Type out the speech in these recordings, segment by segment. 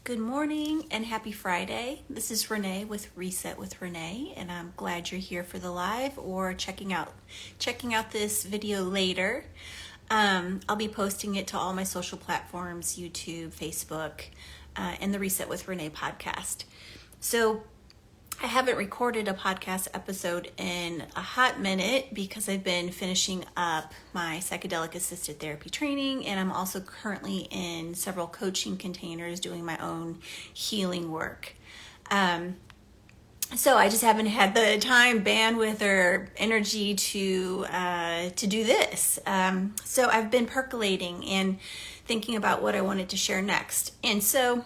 Good morning and happy Friday. This is Renee with Reset with Renee, and I'm glad you're here for the live or checking out this video later. I'll be posting it to all my social platforms, YouTube, Facebook, and the Reset with Renee podcast. So I haven't recorded a podcast episode in a hot minute because I've been finishing up my psychedelic assisted therapy training, and I'm also currently in several coaching containers doing my own healing work. So I just haven't had the time, bandwidth, or energy to do this. So I've been percolating and thinking about what I wanted to share next. And so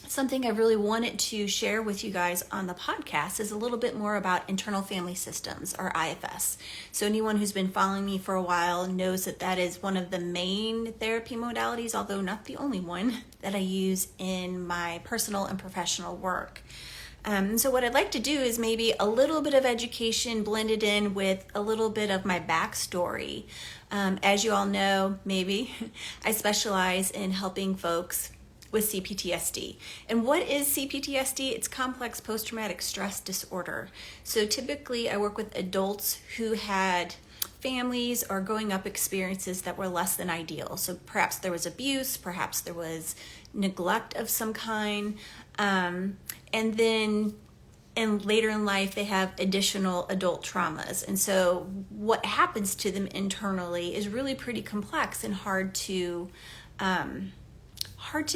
something I really wanted to share with you guys on the podcast is a little bit more about internal family systems, or IFS. So anyone who's been following me for a while knows that that is one of the main therapy modalities, although not the only one, that I use in my personal and professional work. So what I'd like to do is maybe a little bit of education blended in with a little bit of my backstory. As you all know, maybe, I specialize in helping folks with CPTSD. And what is CPTSD? It's complex post-traumatic stress disorder. So typically I work with adults who had families or growing up experiences that were less than ideal. So perhaps there was abuse, perhaps there was neglect of some kind, and then later in life they have additional adult traumas. And so what happens to them internally is really pretty complex and hard to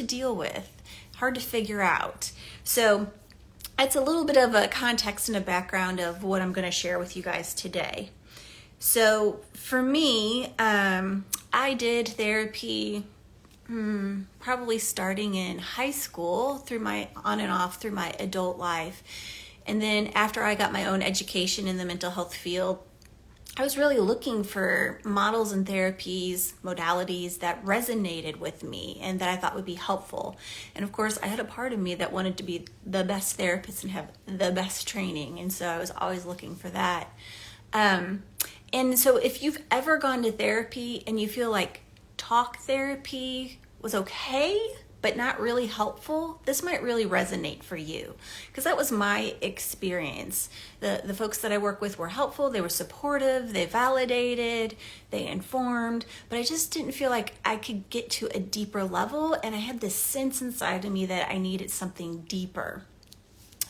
deal with, hard to figure out. So it's a little bit of a context and a background of what I'm going to share with you guys today. So for me, I did therapy probably starting in high school on and off through my adult life. And then after I got my own education in the mental health field, I was really looking for models and therapies, modalities that resonated with me and that I thought would be helpful. And of course, I had a part of me that wanted to be the best therapist and have the best training. And so I was always looking for that. And so if you've ever gone to therapy and you feel like talk therapy was okay, but not really helpful, this might really resonate for you, because that was my experience. The folks that I work with were helpful, they were supportive, they validated, they informed, but I just didn't feel like I could get to a deeper level, and I had this sense inside of me that I needed something deeper.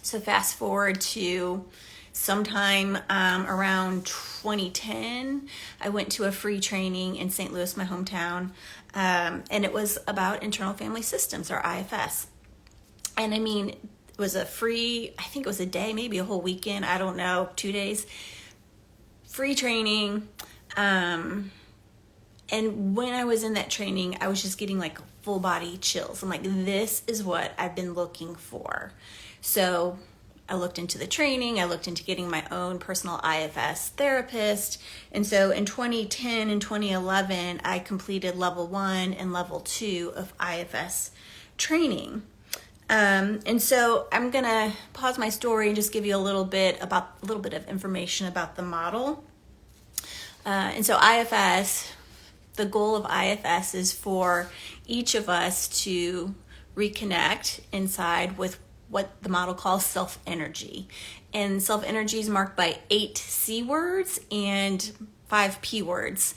So fast forward to sometime around 2010, I went to a free training in St. Louis, my hometown, and it was about internal family systems, or IFS. And I mean, it was a free, I think it was a day, maybe a whole weekend, I don't know, 2 days, free training. And when I was in that training, I was just getting like full body chills. I'm like, this is what I've been looking for. So I looked into the training, I looked into getting my own personal IFS therapist. And so in 2010 and 2011, I completed level 1 and level 2 of IFS training. And so I'm gonna pause my story and just give you a little bit of information about the model. And so IFS, the goal of IFS is for each of us to reconnect inside with what the model calls self-energy. And self-energy is marked by 8 C words and 5 P words.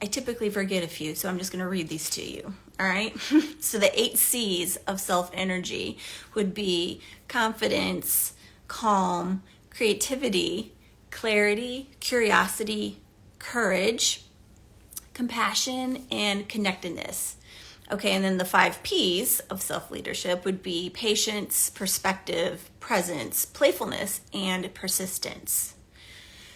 I typically forget a few, so I'm just going to read these to you. All right. So the 8 C's of self-energy would be confidence, calm, creativity, clarity, curiosity, courage, compassion, and connectedness. Okay, and then the 5 P's of self-leadership would be patience, perspective, presence, playfulness, and persistence.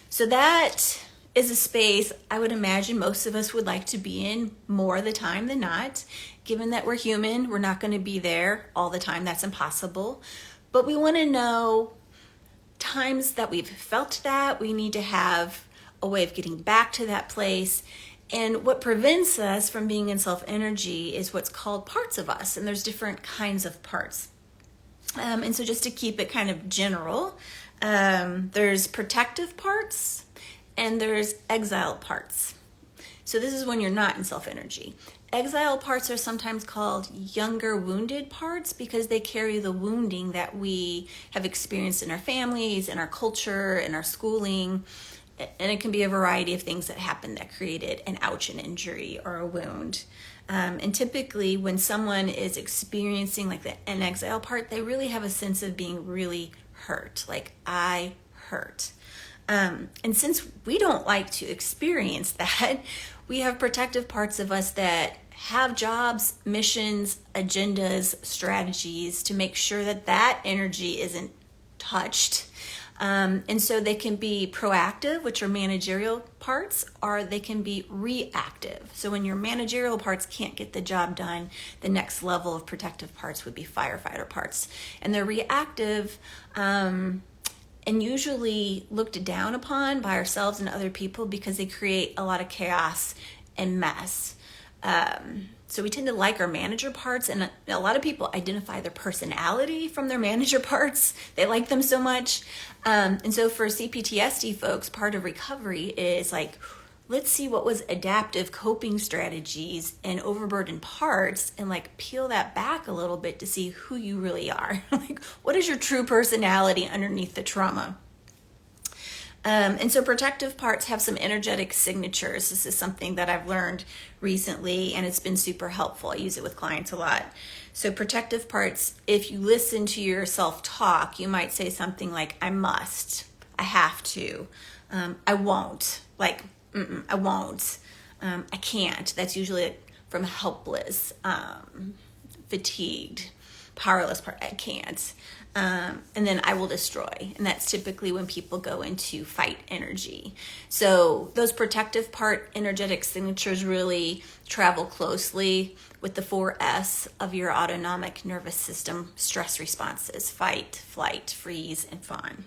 So that is a space I would imagine most of us would like to be in more of the time than not. Given that we're human, we're not going to be there all the time. That's impossible. But we want to know times that we've felt that. We need to have a way of getting back to that place. And what prevents us from being in self-energy is what's called parts of us. And there's different kinds of parts. And so just to keep it kind of general, there's protective parts and there's exile parts. So this is when you're not in self-energy. exile parts are sometimes called younger wounded parts because they carry the wounding that we have experienced in our families, in our culture, in our schooling. And it can be a variety of things that happen that created an ouch, an injury, or a wound. And typically when someone is experiencing like an exile part, they really have a sense of being really hurt, like I hurt. And since we don't like to experience that, we have protective parts of us that have jobs, missions, agendas, strategies to make sure that that energy isn't touched. And so they can be proactive, which are managerial parts, or they can be reactive. So when your managerial parts can't get the job done, the next level of protective parts would be firefighter parts. And they're reactive, and usually looked down upon by ourselves and other people because they create a lot of chaos and mess. So we tend to like our manager parts, and a lot of people identify their personality from their manager parts. They like them so much. And so for CPTSD folks, part of recovery is like, let's see what was adaptive coping strategies and overburdened parts, and like peel that back a little bit to see who you really are. Like, what is your true personality underneath the trauma? And so protective parts have some energetic signatures. This is something that I've learned recently, and it's been super helpful. I use it with clients a lot. So protective parts, if you listen to your self-talk, you might say something like, I must, I have to, I won't, like, I won't, I can't. That's usually from helpless, fatigued, powerless part, I can't. And then I will destroy. And that's typically when people go into fight energy. So those protective part energetic signatures really travel closely with the 4S of your autonomic nervous system stress responses: fight, flight, freeze, and fawn.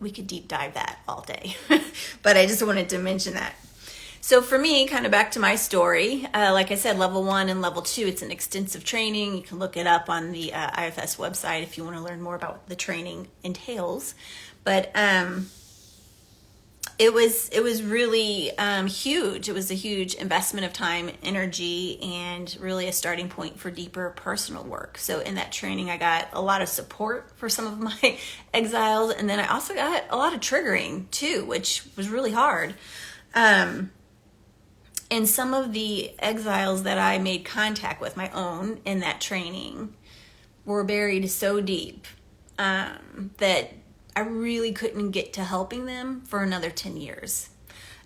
We could deep dive that all day, but I just wanted to mention that. So for me, kind of back to my story, like I said, level 1 and level 2, it's an extensive training. You can look it up on the IFS website if you want to learn more about what the training entails. But it was really huge. It was a huge investment of time, energy, and really a starting point for deeper personal work. So in that training, I got a lot of support for some of my exiles, and then I also got a lot of triggering too, which was really hard. And some of the exiles that I made contact with, my own, in that training, were buried so deep that I really couldn't get to helping them for another 10 years.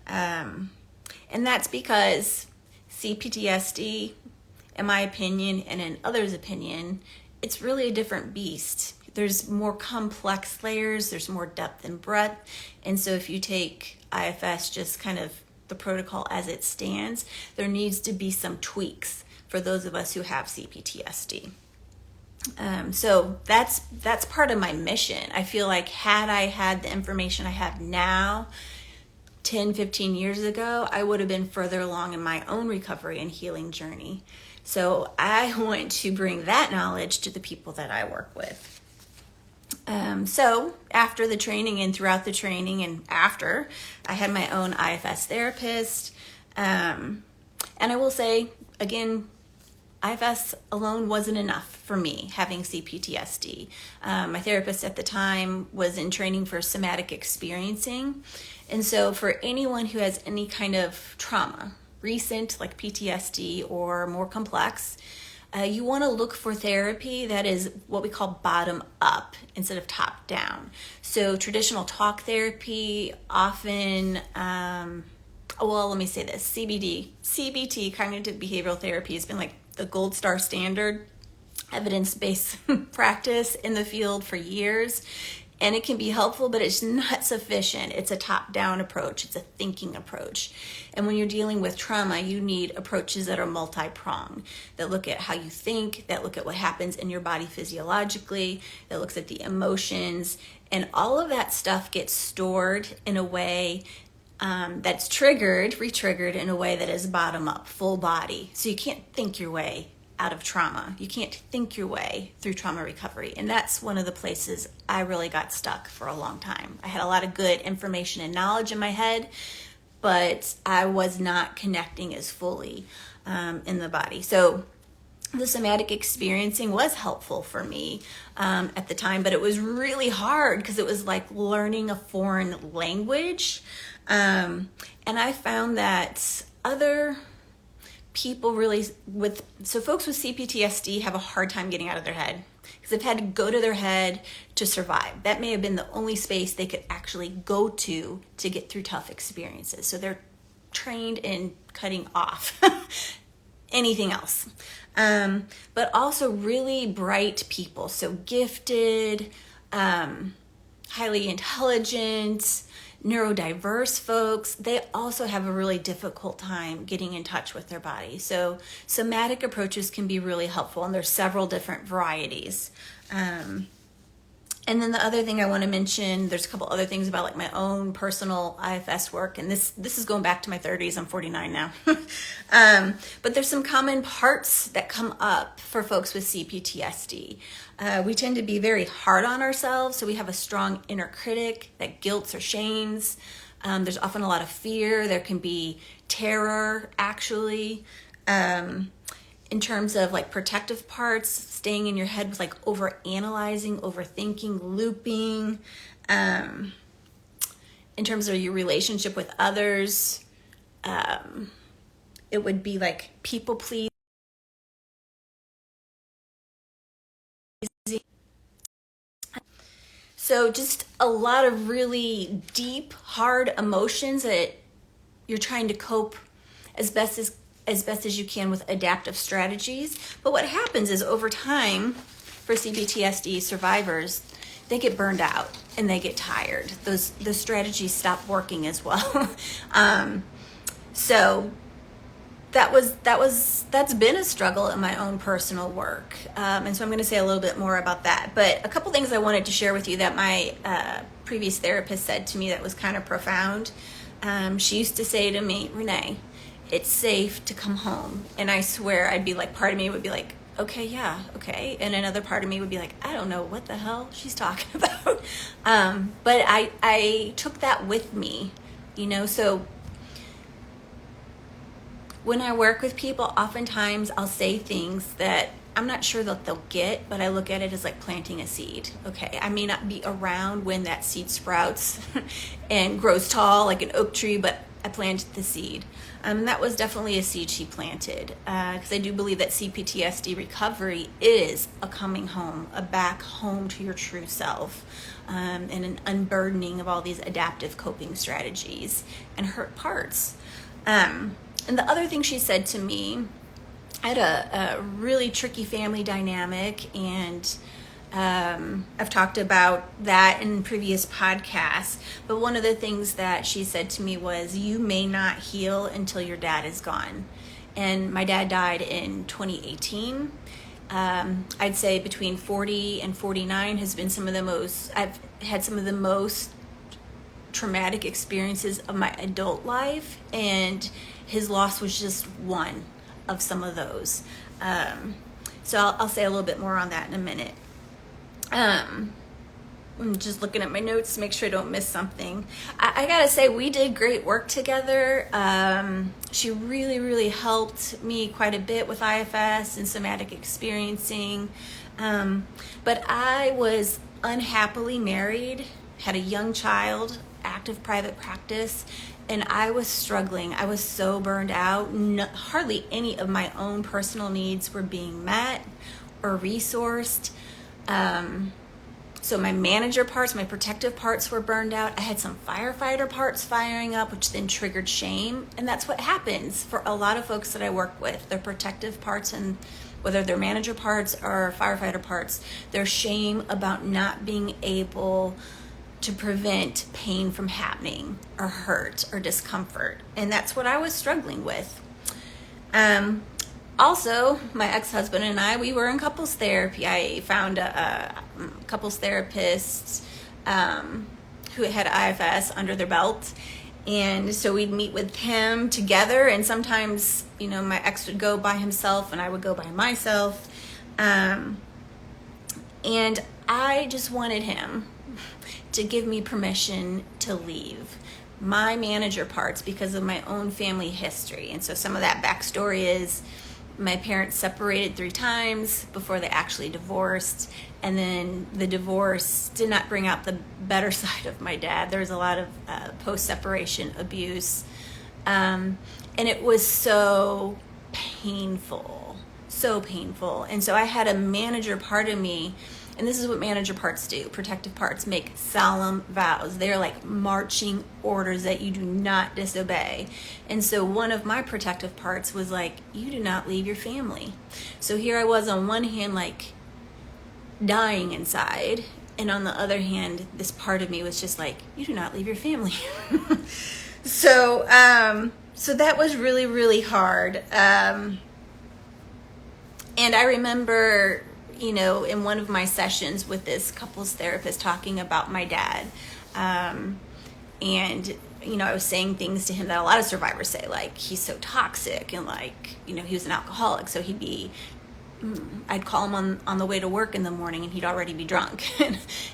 And that's because CPTSD, in my opinion, and in others' opinion, it's really a different beast. There's more complex layers, there's more depth and breadth. And so if you take IFS just kind of the protocol as it stands, there needs to be some tweaks for those of us who have CPTSD. So that's part of my mission. I feel like had I had the information I have now 10, 15 years ago, I would have been further along in my own recovery and healing journey. So I want to bring that knowledge to the people that I work with. So after the training and throughout the training and after, I had my own IFS therapist. And I will say, again, IFS alone wasn't enough for me having CPTSD. My therapist at the time was in training for somatic experiencing. And so for anyone who has any kind of trauma, recent like PTSD or more complex, you want to look for therapy that is what we call bottom up instead of top down. So traditional talk therapy often, let me say this, CBT, cognitive behavioral therapy, has been like the gold star standard evidence-based practice in the field for years. And it can be helpful, but it's not sufficient. It's a top-down approach. It's a thinking approach. And when you're dealing with trauma, you need approaches that are multi-pronged, that look at how you think, that look at what happens in your body physiologically, that looks at the emotions, and all of that stuff gets stored in a way that's re-triggered in a way that is bottom-up, full body. So you can't think your way out of trauma. You can't think your way through trauma recovery. And that's one of the places I really got stuck for a long time. I had a lot of good information and knowledge in my head, but I was not connecting as fully in the body. So the somatic experiencing was helpful for me at the time, but it was really hard because it was like learning a foreign language. And I found that other people really folks with CPTSD have a hard time getting out of their head because they've had to go to their head to survive. That may have been the only space they could actually go to get through tough experiences. So they're trained in cutting off anything else. But also really bright people, so gifted, highly intelligent, neurodiverse folks, they also have a really difficult time getting in touch with their body. So somatic approaches can be really helpful, and there's several different varieties. And then the other thing I want to mention, there's a couple other things about like my own personal IFS work, and this is going back to my 30s. I'm 49 now. But there's some common parts that come up for folks with CPTSD. We tend to be very hard on ourselves, so we have a strong inner critic that guilts or shames. There's often a lot of fear. There can be terror, actually. In terms of like protective parts, staying in your head with like over-analyzing, overthinking, looping. In terms of your relationship with others, it would be like people pleasing. So just a lot of really deep, hard emotions that you're trying to cope as best as you can with adaptive strategies. But what happens is over time, for CPTSD survivors, they get burned out and they get tired. The strategies stop working as well. So that's been a struggle in my own personal work. And so I'm going to say a little bit more about that. But a couple things I wanted to share with you that my previous therapist said to me that was kind of profound. She used to say to me, Renee, it's safe to come home. And I swear I'd be like, part of me would be like, okay, yeah, okay. And another part of me would be like, I don't know what the hell she's talking about. But I took that with me, so when I work with people, oftentimes I'll say things that I'm not sure that they'll get, but I look at it as like planting a seed. Okay, I may not be around when that seed sprouts and grows tall like an oak tree, but I planted the seed. That was definitely a seed she planted, because I do believe that CPTSD recovery is a coming home, a back home to your true self, and an unburdening of all these adaptive coping strategies and hurt parts. And the other thing she said to me, I had a really tricky family dynamic, and I've talked about that in previous podcasts, but one of the things that she said to me was, you may not heal until your dad is gone. And my dad died in 2018. I'd say between 40 and 49 has been I've had some of the most traumatic experiences of my adult life, and his loss was just one of some of those. So I'll say a little bit more on that in a minute. I'm just looking at my notes to make sure I don't miss something. I gotta say, we did great work together. She really, really helped me quite a bit with IFS and somatic experiencing. But I was unhappily married, had a young child, active private practice, and I was struggling. I was so burned out. Hardly any of my own personal needs were being met or resourced. So my manager parts, my protective parts were burned out. I had some firefighter parts firing up, which then triggered shame. And that's what happens for a lot of folks that I work with. Their protective parts, and whether they're manager parts or firefighter parts, their shame about not being able to prevent pain from happening or hurt or discomfort. And that's what I was struggling with. Also, my ex-husband and I, we were in couples therapy. I found a couples therapist who had IFS under their belt. And so we'd meet with him together. And sometimes, my ex would go by himself and I would go by myself. And I just wanted him to give me permission to leave. my manager parts because of my own family history. And so some of that backstory is my parents separated 3 times before they actually divorced. And then the divorce did not bring out the better side of my dad. There was a lot of post-separation abuse. And it was so painful, so painful. And so I had a manager part of me, and this is what manager parts do. Protective parts make solemn vows. They're like marching orders that you do not disobey. And so one of my protective parts was like, you do not leave your family. So here I was on one hand, like dying inside. And on the other hand, this part of me was just like, you do not leave your family. So that was really, really hard. And I remember, in one of my sessions with this couples therapist talking about my dad. And, I was saying things to him that a lot of survivors say, like, he's so toxic and like, he was an alcoholic. So I'd call him on the way to work in the morning and he'd already be drunk.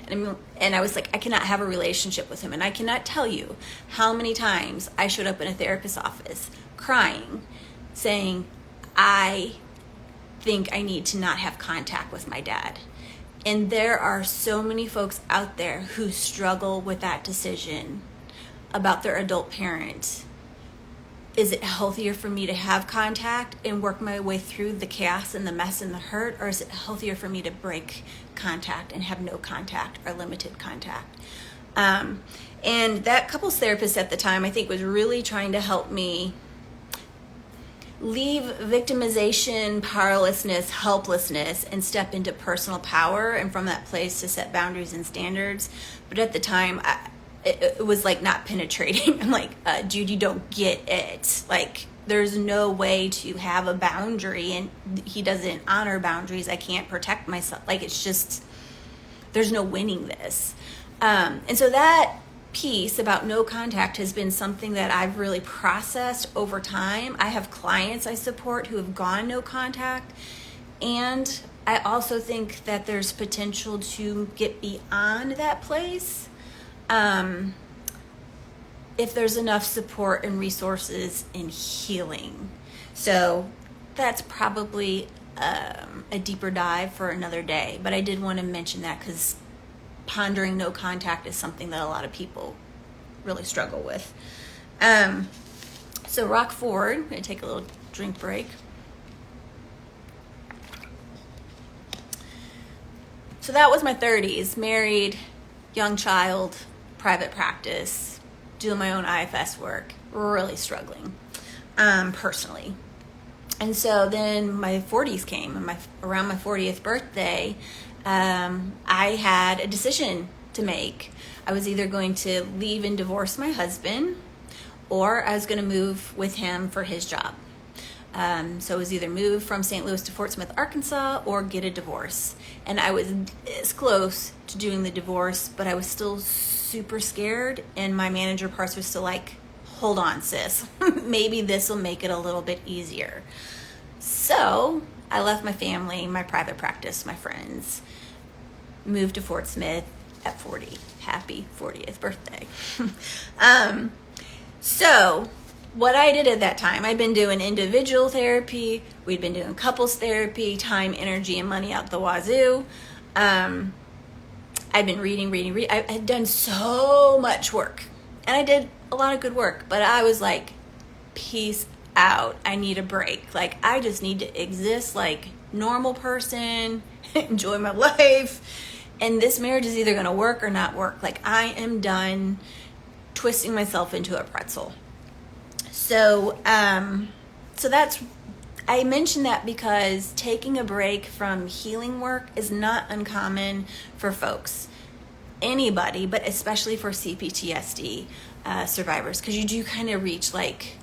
and I was like, I cannot have a relationship with him. And I cannot tell you how many times I showed up in a therapist's office crying, saying, I think I need to not have contact with my dad. And there are so many folks out there who struggle with that decision about their adult parent. Is it healthier for me to have contact and work my way through the chaos and the mess and the hurt? Or is it healthier for me to break contact and have no contact or limited contact? And that couples therapist at the time, I think, was really trying to help me leave victimization, powerlessness, helplessness, and step into personal power, and from that place to set boundaries and standards. But at the time, it was like not penetrating. I'm like, dude, you don't get it. Like, there's no way to have a boundary, and he doesn't honor boundaries. I can't protect myself. Like, it's just, there's no winning this. And so that piece about no contact has been something that I've really processed over time. I have clients I support who have gone no contact, and I also think that there's potential to get beyond that place if there's enough support and resources in healing. So that's probably a deeper dive for another day, but I did want to mention that because pondering no contact is something that a lot of people really struggle with. So rock forward. I'm going to take a little drink break. So that was my 30s, married, young child, private practice, doing my own IFS work, really struggling personally. And so then my 40s came, and around my 40th birthday, I had a decision to make. I was either going to leave and divorce my husband, or I was going to move with him for his job. So it was either move from St. Louis to Fort Smith, Arkansas, or get a divorce. And I was this close to doing the divorce, but I was still super scared, and my manager parts were still like, hold on, sis. Maybe this will make it a little bit easier. So I left my family, my private practice, my friends, moved to Fort Smith at 40. Happy 40th birthday. So what I did at that time, I'd been doing individual therapy. We'd been doing couples therapy, time, energy, and money out the wazoo. I'd been reading. I had done so much work, and I did a lot of good work, but I was like, peace out. I need a break. Like, I just need to exist like normal person, enjoy my life. And this marriage is either going to work or not work. Like, I am done twisting myself into a pretzel. So that's, I mention that because taking a break from healing work is not uncommon for folks, anybody, but especially for CPTSD survivors, because you do kind of reach like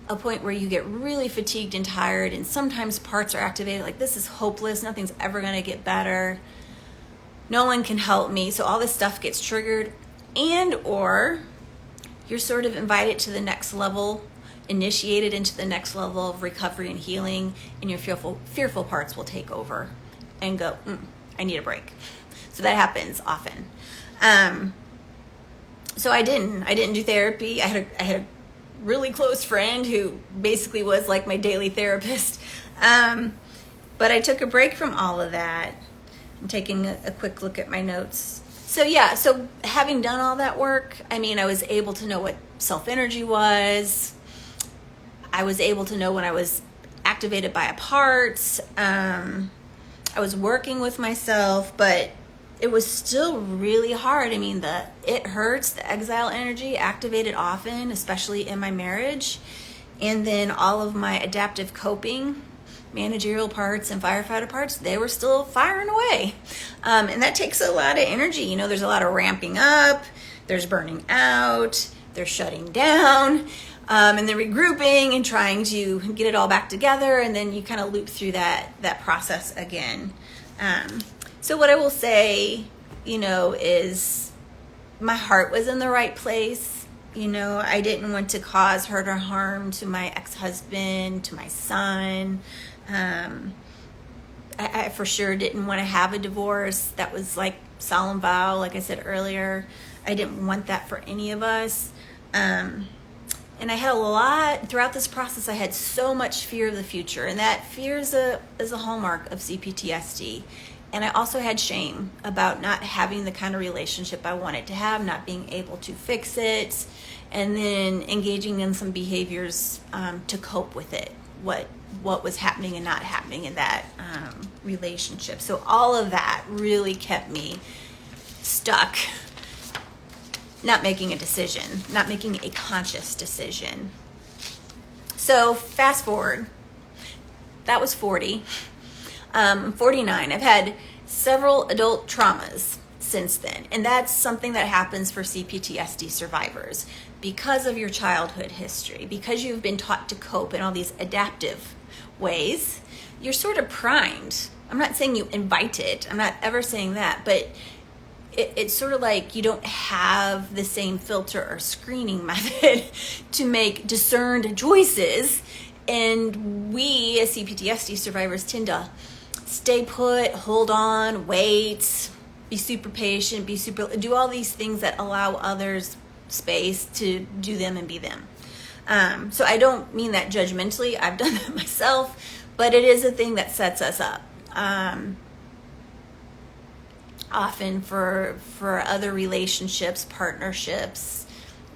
a point where you get really fatigued and tired, and sometimes parts are activated like, this is hopeless, nothing's ever going to get better, no one can help me. So all this stuff gets triggered, and or you're sort of invited to the next level, initiated into the next level of recovery and healing, and your fearful parts will take over and go, I need a break. So that happens often. So I didn't do therapy. I had a really close friend who basically was like my daily therapist. But I took a break from all of that. I'm taking a quick look at my notes. So having done all that work, I mean, I was able to know what self-energy was. I was able to know when I was activated by a part. I was working with myself, but it was still really hard. I mean, it hurts, the exile energy activated often, especially in my marriage. And then all of my adaptive coping, managerial parts and firefighter parts, they were still firing away. And that takes a lot of energy. You know, there's a lot of ramping up, there's burning out, there's shutting down, and then regrouping and trying to get it all back together. And then you kind of loop through that process again. So what I will say, you know, is my heart was in the right place. You know, I didn't want to cause hurt or harm to my ex-husband, to my son. I for sure didn't want to have a divorce. That was like solemn vow, like I said earlier. I didn't want that for any of us. And I had a lot throughout this process. I had so much fear of the future, and that fear is a hallmark of CPTSD. And I also had shame about not having the kind of relationship I wanted to have, not being able to fix it, and then engaging in some behaviors to cope with it, what was happening and not happening in that relationship. So all of that really kept me stuck, not making a decision, not making a conscious decision. So fast forward, that was 40. 49. I've had several adult traumas since then, and that's something that happens for CPTSD survivors because of your childhood history, because you've been taught to cope in all these adaptive ways. You're sort of primed. I'm not saying you invite it. I'm not ever saying that, but it's sort of like you don't have the same filter or screening method to make discerned choices. And we as CPTSD survivors tend to stay put, hold on, wait, be super patient, do all these things that allow others space to do them and be them. So I don't mean that judgmentally. I've done that myself, but it is a thing that sets us up. Often for other relationships, partnerships,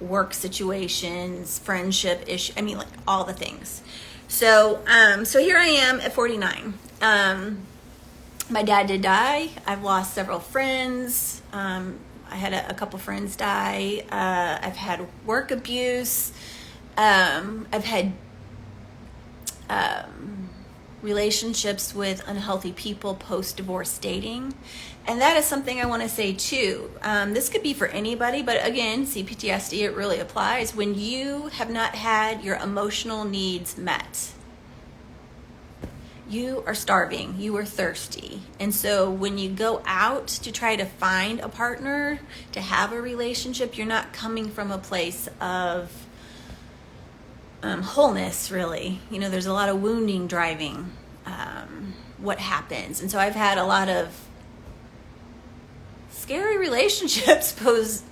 work situations, friendship issues. I mean, like all the things. So here I am at 49. My dad did die. I've lost several friends. I had a couple friends die. I've had work abuse. I've had relationships with unhealthy people post-divorce dating. And that is something I want to say too. This could be for anybody, but again, CPTSD, it really applies. When you have not had your emotional needs met, you are starving, you are thirsty. And so when you go out to try to find a partner, to have a relationship, you're not coming from a place of wholeness, really. You know, there's a lot of wounding driving what happens. And so I've had a lot of scary relationships post-divorce,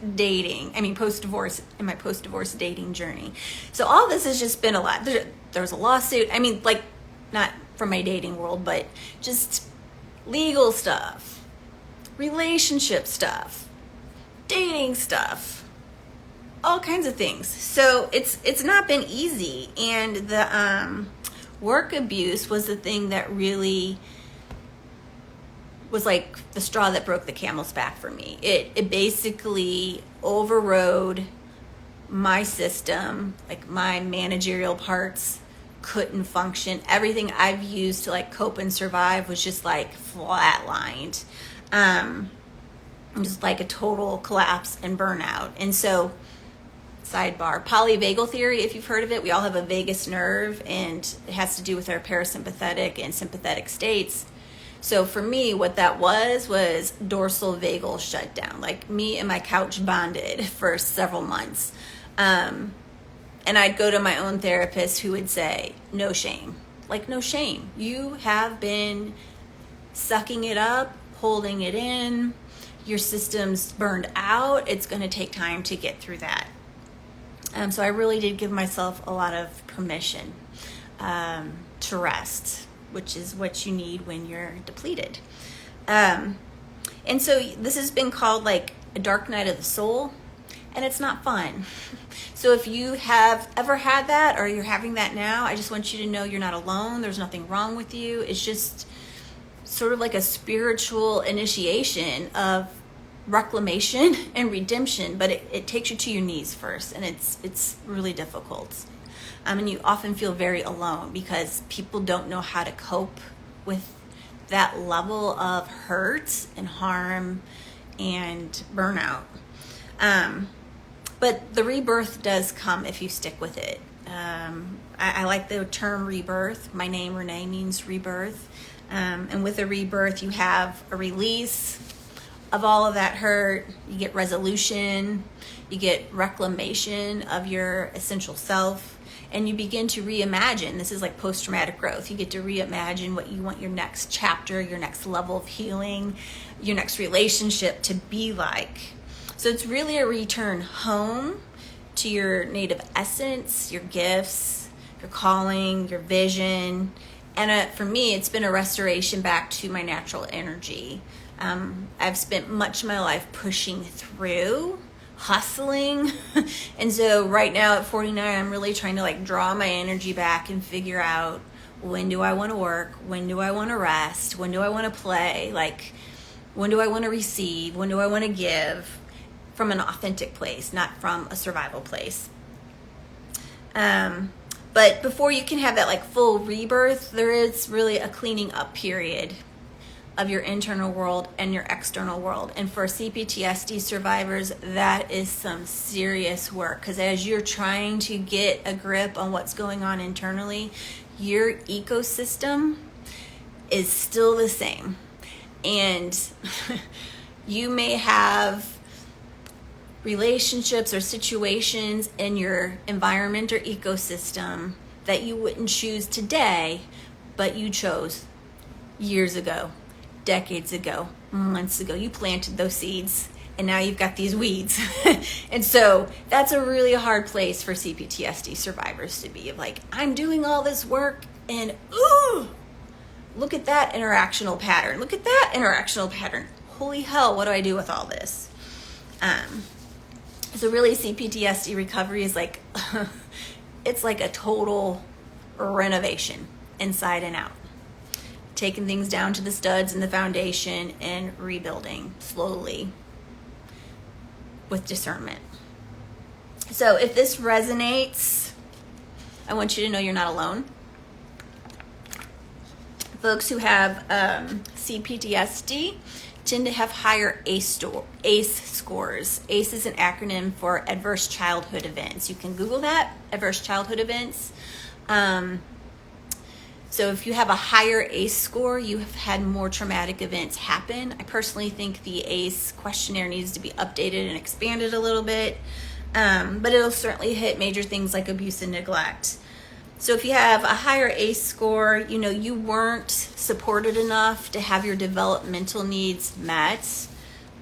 in my post-divorce dating journey. So all this has just been a lot. There was a lawsuit. I mean, like, not from my dating world, but just legal stuff, relationship stuff, dating stuff, all kinds of things. So it's not been easy. And the work abuse was the thing that really was like the straw that broke the camel's back for me. It basically overrode my system, like my managerial parts couldn't function. Everything I've used to like cope and survive was just like flatlined. Just like a total collapse and burnout. And so, sidebar, polyvagal theory, if you've heard of it, we all have a vagus nerve, and it has to do with our parasympathetic and sympathetic states. So for me, what that was dorsal vagal shutdown. Like me and my couch bonded for several months. And I'd go to my own therapist who would say, no shame. Like, no shame. You have been sucking it up, holding it in. your system's burned out, it's going to take time to get through that. So I really did give myself a lot of permission to rest, which is what you need when you're depleted. And so this has been called like a dark night of the soul, and it's not fun. So if you have ever had that, or you're having that now, I just want you to know you're not alone. There's nothing wrong with you. It's just sort of like a spiritual initiation of reclamation and redemption, but it takes you to your knees first, and it's really difficult. And you often feel very alone because people don't know how to cope with that level of hurt and harm and burnout. But the rebirth does come if you stick with it. I like the term rebirth. My name, Renee, means rebirth. And with a rebirth, you have a release of all of that hurt. You get resolution. You get reclamation of your essential self. And you begin to reimagine. This is like post-traumatic growth. You get to reimagine what you want your next chapter, your next level of healing, your next relationship to be like. So it's really a return home to your native essence, your gifts, your calling, your vision. And for me, it's been a restoration back to my natural energy. I've spent much of my life pushing through, hustling. And so right now at 49, I'm really trying to like draw my energy back and figure out, when do I want to work? When do I want to rest? When do I want to play? Like, when do I want to receive? When do I want to give? From an authentic place, not from a survival place. But before you can have that like full rebirth, there is really a cleaning up period of your internal world and your external world. And for CPTSD survivors, that is some serious work, because as you're trying to get a grip on what's going on internally, your ecosystem is still the same. And you may have relationships or situations in your environment or ecosystem that you wouldn't choose today, but you chose years ago, decades ago, months ago. You planted those seeds, and now you've got these weeds. And so that's a really hard place for CPTSD survivors to be, of like, I'm doing all this work, and ooh, look at that interactional pattern. Look at that interactional pattern. Holy hell, what do I do with all this? So really, CPTSD recovery is like, it's like a total renovation inside and out. Taking things down to the studs and the foundation and rebuilding slowly with discernment. So if this resonates, I want you to know you're not alone. Folks who have CPTSD tend to have higher ACE scores. ACE is an acronym for Adverse Childhood Events. You can Google that, Adverse Childhood Events. So if you have a higher ACE score, you have had more traumatic events happen. I personally think the ACE questionnaire needs to be updated and expanded a little bit, but it'll certainly hit major things like abuse and neglect. So if you have a higher ACE score, you know, you weren't supported enough to have your developmental needs met.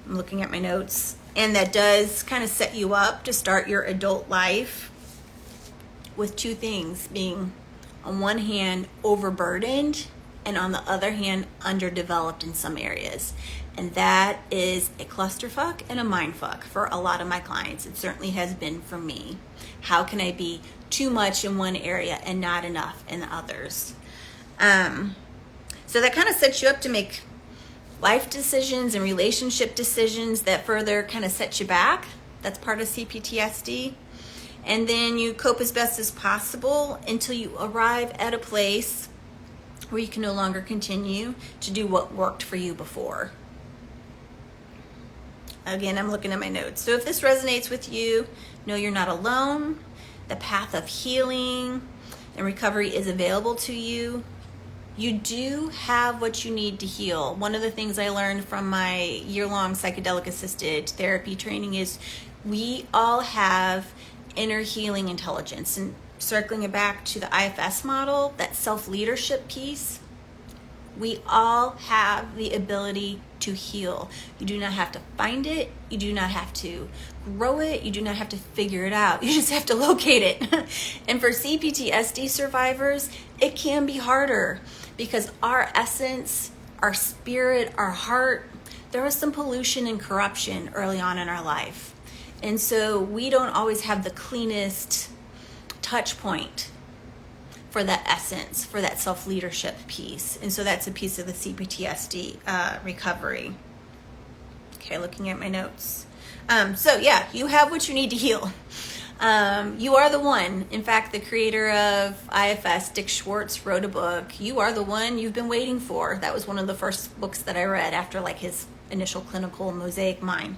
I'm looking at my notes. And that does kind of set you up to start your adult life with two things being, on one hand, overburdened, and on the other hand, underdeveloped in some areas. And that is a clusterfuck and a mindfuck for a lot of my clients. It certainly has been for me. How can I be too much in one area and not enough in the others? So that kind of sets you up to make life decisions and relationship decisions that further kind of set you back. That's part of CPTSD. And then you cope as best as possible until you arrive at a place where you can no longer continue to do what worked for you before. Again, I'm looking at my notes. So if this resonates with you, know you're not alone. The path of healing and recovery is available to you. You do have what you need to heal. One of the things I learned from my year-long psychedelic-assisted therapy training is we all have inner healing intelligence. And circling it back to the IFS model, that self-leadership piece, We all have the ability to heal. You do not have to find it. You do not have to grow it. You do not have to figure it out. You just have to locate it. And for CPTSD survivors, it can be harder because our essence, our spirit, our heart, there was some pollution and corruption early on in our life. And so we don't always have the cleanest touch point for that essence, for that self-leadership piece. And so that's a piece of the CPTSD recovery. Okay, looking at my notes. So yeah, you have what you need to heal. You are the one. In fact, the creator of IFS, Dick Schwartz, wrote a book. You are the one you've been waiting for. That was one of the first books that I read after like his initial clinical mosaic mind.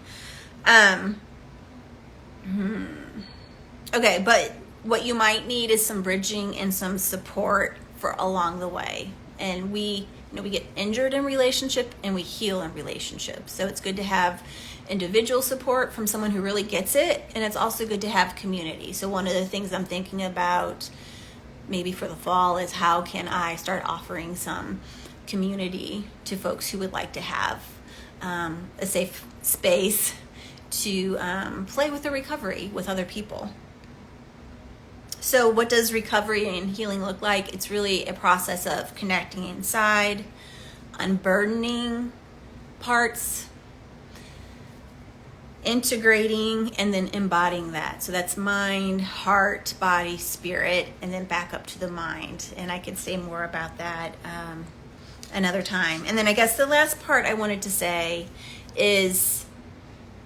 Okay, but what you might need is some bridging and some support for along the way. And we get injured in relationship and we heal in relationship. So it's good to have individual support from someone who really gets it, and it's also good to have community. So one of the things I'm thinking about maybe for the fall is how can I start offering some community to folks who would like to have a safe space to play with the recovery with other people. So what does recovery and healing look like? It's really a process of connecting inside, unburdening parts, integrating, and then embodying that. So that's mind, heart, body, spirit, and then back up to the mind. And I could say more about that another time. And then I guess the last part I wanted to say is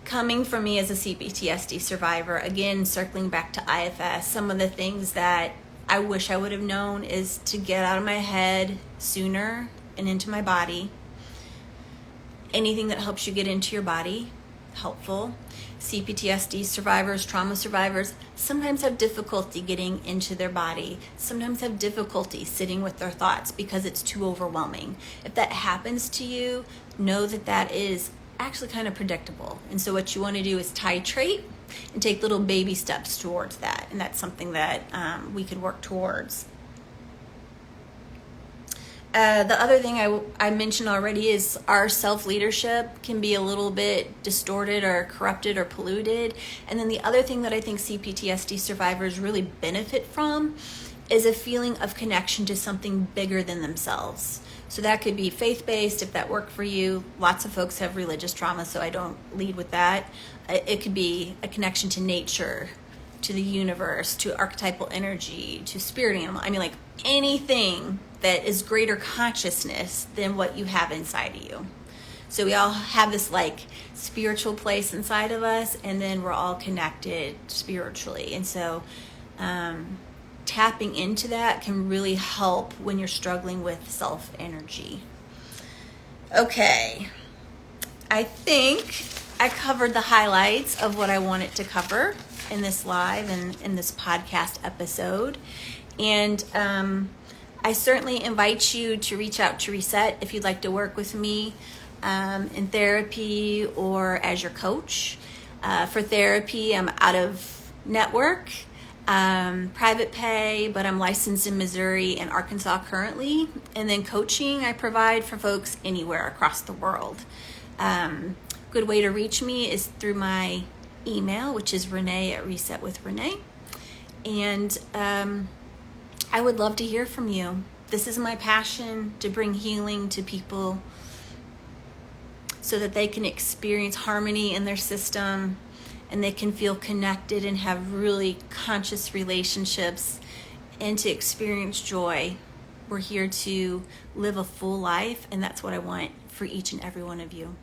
coming from me as a CPTSD survivor, again, circling back to IFS, some of the things that I wish I would have known is to get out of my head sooner and into my body. Anything that helps you get into your body, helpful. CPTSD survivors, trauma survivors, sometimes have difficulty getting into their body, sometimes have difficulty sitting with their thoughts because it's too overwhelming. If that happens to you, know that that is actually kind of predictable. And so what you want to do is titrate and take little baby steps towards that. And that's something that we could work towards. The other thing I mentioned already is our self-leadership can be a little bit distorted or corrupted or polluted. And then the other thing that I think CPTSD survivors really benefit from is a feeling of connection to something bigger than themselves. So that could be faith-based if that worked for you. Lots of folks have religious trauma, so I don't lead with that. It could be a connection to nature, to the universe, to archetypal energy, to spirit animal. I mean, like anything that is greater consciousness than what you have inside of you. So we all have this like spiritual place inside of us, and then we're all connected spiritually. And so tapping into that can really help when you're struggling with self-energy. Okay, I think I covered the highlights of what I wanted to cover in this live and in this podcast episode. And I certainly invite you to reach out to Reset if you'd like to work with me in therapy or as your coach. For therapy, I'm out of network. Private pay, but I'm licensed in Missouri and Arkansas currently. And then coaching I provide for folks anywhere across the world. Good way to reach me is through my email, which is Renee@resetwithrenee. And I would love to hear from you. This is my passion, to bring healing to people so that they can experience harmony in their system and they can feel connected and have really conscious relationships and to experience joy. We're here to live a full life, and that's what I want for each and every one of you.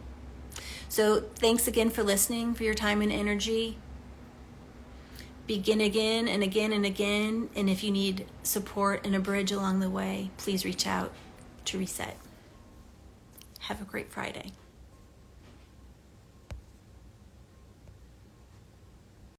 So thanks again for listening, for your time and energy. Begin again and again and again. And if you need support and a bridge along the way, please reach out to Reset. Have a great Friday.